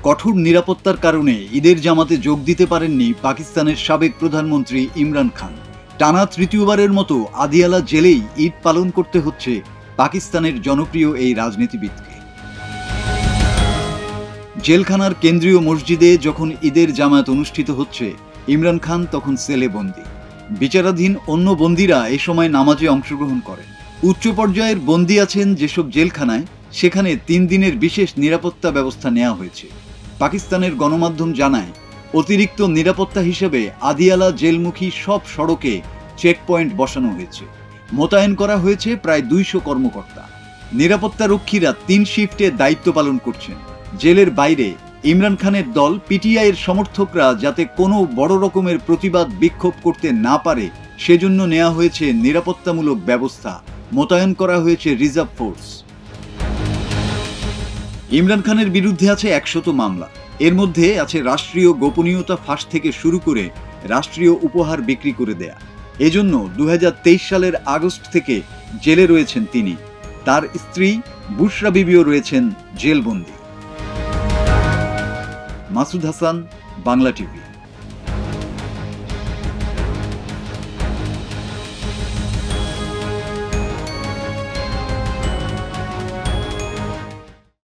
কঠোর নিরাপত্তার কারণে ঈদের জামাতে যোগ দিতে পারেননি পাকিস্তানের সাবেক প্রধানমন্ত্রী ইমরান খান। টানা তৃতীয়বারের মতো আদিয়ালা জেলেই ঈদ পালন করতে হচ্ছে পাকিস্তানের জনপ্রিয় এই রাজনীতিবিদকে। জেলখানার কেন্দ্রীয় মসজিদে যখন ঈদের জামাত অনুষ্ঠিত হচ্ছে, ইমরান খান তখন সেলে বন্দী। বিচারাধীন অন্য বন্দীরা এ সময় নামাজে অংশগ্রহণ করেন। উচ্চ পর্যায়ের বন্দী আছেন যেসব জেলখানায়, সেখানে 3 দিনের বিশেষ নিরাপত্তা ব্যবস্থা নেওয়া হয়েছে। পাকিস্তানের গণমাধ্যম জানায়, অতিরিক্ত নিরাপত্তা হিসেবে আদিয়ালা জেলমুখী সব সড়কে চেকপয়েন্ট বসানো হয়েছে। মোতায়েন করা হয়েছে প্রায় 200 কর্মকর্তা। নিরাপত্তা রক্ষীরা 3 শিফটে দায়িত্ব পালন করছেন। জেলের বাইরে ইমরান খানের দল পিটিআইয়ের সমর্থকরা যাতে কোনো বড় রকমের প্রতিবাদ বিক্ষোভ করতে না পারে, সেজন্য নেওয়া হয়েছে নিরাপত্তামূলক ব্যবস্থা। মোতায়েন করা হয়েছে রিজার্ভ ফোর্স। ইমরান খানের বিরুদ্ধে আছে 100 মামলা। এর মধ্যে আছে রাষ্ট্রীয় গোপনীয়তা ফাঁস থেকে শুরু করে রাষ্ট্রীয় উপহার বিক্রি করে দেয়া। এজন্য 2023 সালের আগস্ট থেকে জেলে রয়েছেন তিনি। তার স্ত্রী বুশরা বিবিও রয়েছেন জেলবন্দী। মাসুদ হাসান, বাংলা টিভি।